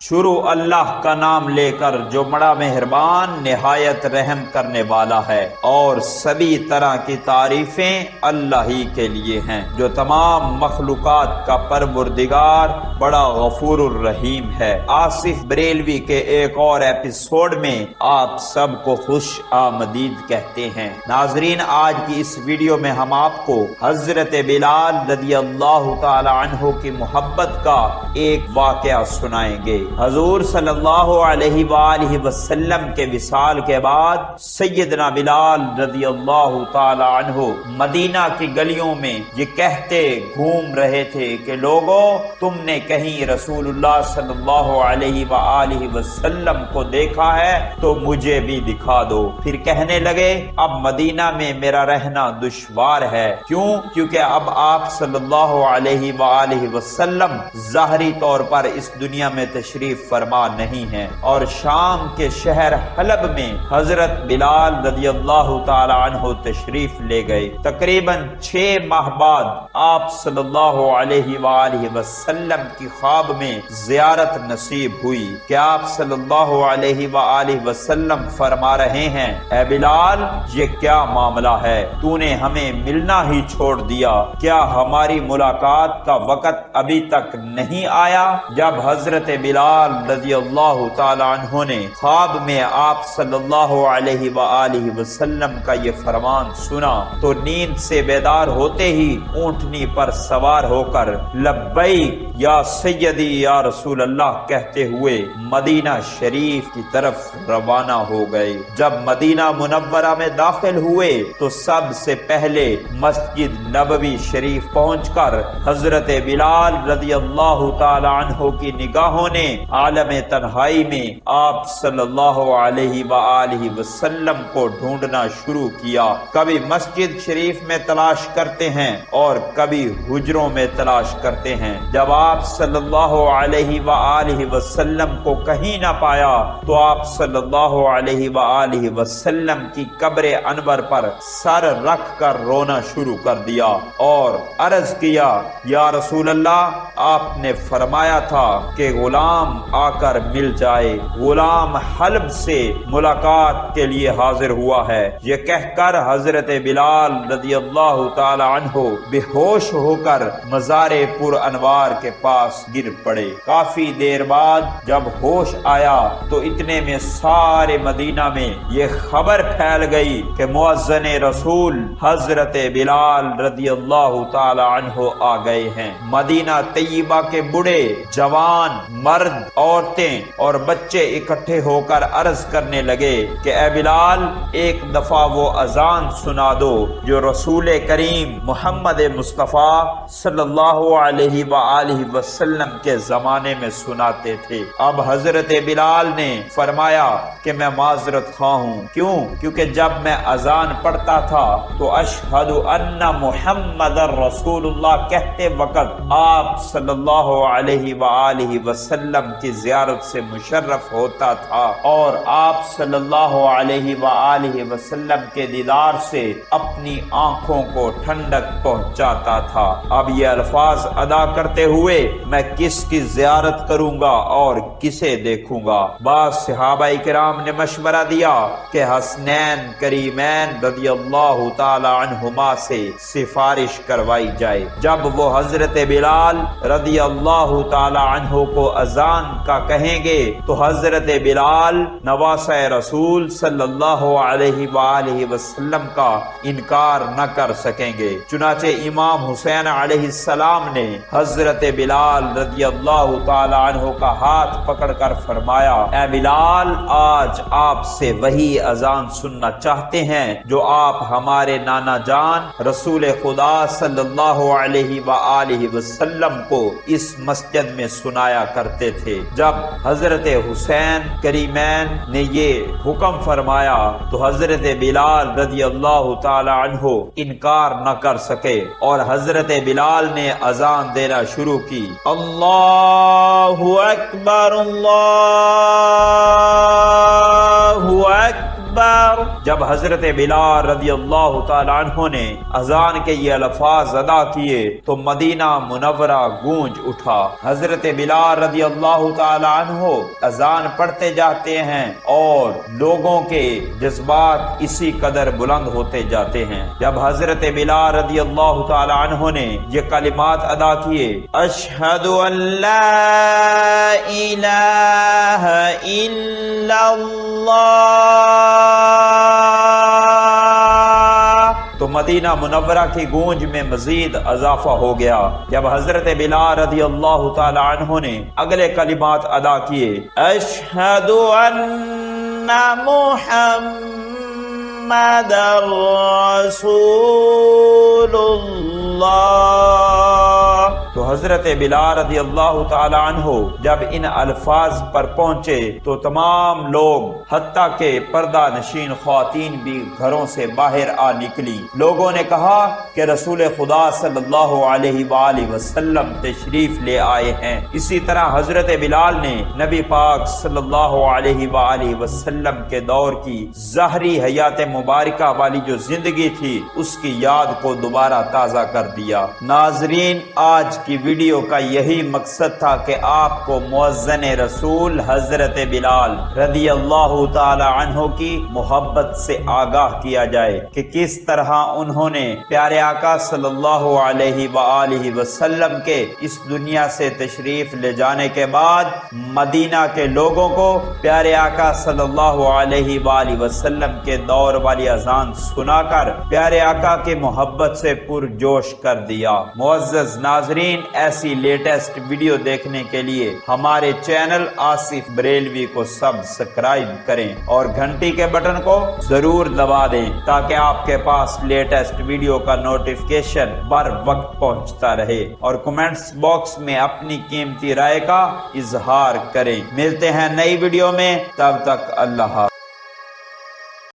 شروع اللہ کا نام لے کر جو بڑا مہربان نہایت رحم کرنے والا ہے، اور سبھی طرح کی تعریفیں اللہ ہی کے لیے ہیں جو تمام مخلوقات کا پروردگار بڑا غفور الرحیم ہے۔ آصف بریلوی کے ایک اور ایپیسوڈ میں آپ سب کو خوش آمدید کہتے ہیں۔ ناظرین، آج کی اس ویڈیو میں ہم آپ کو حضرت بلال رضی اللہ تعالی عنہ کی محبت کا ایک واقعہ سنائیں گے۔ حضور صلی اللہ علیہ وآلہ وسلم کے وصال کے بعد سیدنا بلال رضی اللہ تعالی عنہ مدینہ کی گلیوں میں یہ کہتے گھوم رہے تھے کہ لوگوں، تم نے کہیں رسول اللہ صلی اللہ علیہ وآلہ وسلم کو دیکھا ہے تو مجھے بھی دکھا دو۔ پھر کہنے لگے، اب مدینہ میں میرا رہنا دشوار ہے۔ کیوں؟ کیونکہ اب آپ صلی اللہ علیہ وآلہ وسلم ظاہری طور پر اس دنیا میں تشریف فرما نہیں ہے، اور شام کے شہر حلب میں حضرت بلال رضی اللہ تعالی عنہ تشریف لے گئے۔ تقریباً 6 ماہ بعد آپ صلی اللہ علیہ وآلہ وسلم کی خواب میں زیارت نصیب ہوئی کہ آپ صلی اللہ علیہ وآلہ وسلم فرما رہے ہیں، اے بلال، یہ کیا معاملہ ہے؟ تو نے ہمیں ملنا ہی چھوڑ دیا، کیا ہماری ملاقات کا وقت ابھی تک نہیں آیا؟ جب حضرت بلال رضی اللہ تعالی عنہ نے خواب میں آپ صلی اللہ علیہ وآلہ وسلم کا یہ فرمان سنا تو نیند سے بیدار ہوتے ہی اونٹنی پر سوار ہو کر لبیک یا سیدی یا رسول اللہ کہتے ہوئے مدینہ شریف کی طرف روانہ ہو گئے۔ جب مدینہ منورہ میں داخل ہوئے تو سب سے پہلے مسجد نبوی شریف پہنچ کر حضرت بلال رضی اللہ تعالی عنہ کی نگاہوں نے عالم تنہائی میں آپ صلی اللہ علیہ وآلہ وسلم کو ڈھونڈنا شروع کیا۔ کبھی مسجد شریف میں تلاش کرتے ہیں اور کبھی حجروں میں تلاش کرتے ہیں۔ جب آپ صلی اللہ علیہ وآلہ وسلم کو کہیں نہ پایا تو آپ صلی اللہ علیہ وآلہ وسلم کی قبر انور پر سر رکھ کر رونا شروع کر دیا اور عرض کیا، یا رسول اللہ، آپ نے فرمایا تھا کہ غلام آ کر مل جائے، غلام حلب سے ملاقات کے لیے حاضر ہوا ہے۔ یہ کہہ کر حضرت بلال رضی اللہ تعالی عنہ بے ہوش ہو کر مزار پر انوار کے پاس گر پڑے۔ کافی دیر بعد جب ہوش آیا تو اتنے میں سارے مدینہ میں یہ خبر پھیل گئی کہ مؤذن رسول حضرت بلال رضی اللہ تعالی عنہ آ گئے ہیں۔ مدینہ طیبہ کے بوڑھے، جوان، مرد، عورتیں اور بچے اکٹھے ہو کر عرض کرنے لگے کہ اے بلال، ایک دفعہ وہ اذان سنا دو جو رسول کریم محمد مصطفیٰ صلی اللہ علیہ وآلہ وسلم کے زمانے میں سناتے تھے۔ اب حضرت بلال نے فرمایا کہ میں معذرت خواہ ہوں۔ کیوں؟ کیونکہ جب میں اذان پڑھتا تھا تو اشہد ان محمد رسول اللہ کہتے وقت آپ صلی اللہ علیہ وآلہ وسلم کی زیارت سے مشرف ہوتا تھا اور آپ صلی اللہ علیہ وآلہ وسلم کے دیدار سے اپنی آنکھوں کو ٹھنڈک پہنچاتا تھا۔ اب یہ الفاظ ادا کرتے ہوئے میں کس کی زیارت کروں گا اور کسے دیکھوں گا؟ بعض صحابہ کرام نے مشورہ دیا کہ حسنین کریمین رضی اللہ تعالی عنہما سے سفارش کروائی جائے۔ جب وہ حضرت بلال رضی اللہ تعالی عنہ کو اذان کا کہیں گے تو حضرت بلال نواسہ رسول صلی اللہ علیہ وآلہ وسلم کا انکار نہ کر سکیں گے۔ چنانچہ امام حسین علیہ السلام نے حضرت بلال رضی اللہ تعالی عنہ کا ہاتھ پکڑ کر فرمایا، اے بلال، آج آپ سے وہی اذان سننا چاہتے ہیں جو آپ ہمارے نانا جان رسول خدا صلی اللہ علیہ وآلہ وسلم کو اس مسجد میں سنایا کرتے تھے۔ جب حضرت حسین کریمین نے یہ حکم فرمایا تو حضرت بلال رضی اللہ تعالی عنہ انکار نہ کر سکے اور حضرت بلال نے اذان دینا شروع کی، اللہ اکبر اللہ اکبر أكبر جب حضرت بلال رضی اللہ تعالیٰ عنہ نے اذان کے یہ الفاظ ادا کیے تو مدینہ منورہ گونج اٹھا۔ حضرت بلال رضی اللہ تعالیٰ عنہ اذان پڑھتے جاتے ہیں اور لوگوں کے جذبات اسی قدر بلند ہوتے جاتے ہیں۔ جب حضرت بلال رضی اللہ تعالیٰ عنہ نے یہ کلمات ادا کیے، اشہد ان لا الہ الا اللہ، تو مدینہ منورہ کی گونج میں مزید اضافہ ہو گیا۔ جب حضرت بلال رضی اللہ تعالی عنہ نے اگلے کلمات ادا کیے، اشہد ان محمد رسول اللہ، تو حضرت بلال رضی اللہ تعالی عنہ جب ان الفاظ پر پہنچے تو تمام لوگ حتیٰ کہ پردہ نشین خواتین بھی گھروں سے باہر آ نکلی۔ لوگوں نے کہا کہ رسول خدا صلی اللہ علیہ وآلہ وسلم تشریف لے آئے ہیں۔ اسی طرح حضرت بلال نے نبی پاک صلی اللہ علیہ وآلہ وسلم کے دور کی ظاہری حیات مبارکہ والی جو زندگی تھی اس کی یاد کو دوبارہ تازہ کر دیا۔ ناظرین، آج کی ویڈیو کا یہی مقصد تھا کہ آپ کو مؤذن رسول حضرت بلال رضی اللہ تعالی عنہ کی محبت سے آگاہ کیا جائے کہ کس طرح انہوں نے پیارے آقا صلی اللہ علیہ وآلہ وسلم کے اس دنیا سے تشریف لے جانے کے بعد مدینہ کے لوگوں کو پیارے آقا صلی اللہ علیہ وآلہ وسلم کے دور والی اذان سنا کر پیارے آقا کی محبت سے پرجوش کر دیا۔ معزز ناظرین، ایسی لیٹسٹ ویڈیو دیکھنے کے لیے ہمارے چینل آصف بریلوی کو سبسکرائب کریں اور گھنٹی کے بٹن کو ضرور دبا دیں تاکہ آپ کے پاس لیٹسٹ ویڈیو کا نوٹیفیکیشن بر وقت پہنچتا رہے، اور کمنٹس باکس میں اپنی قیمتی رائے کا اظہار کریں۔ ملتے ہیں نئی ویڈیو میں، تب تک اللہ حافظ۔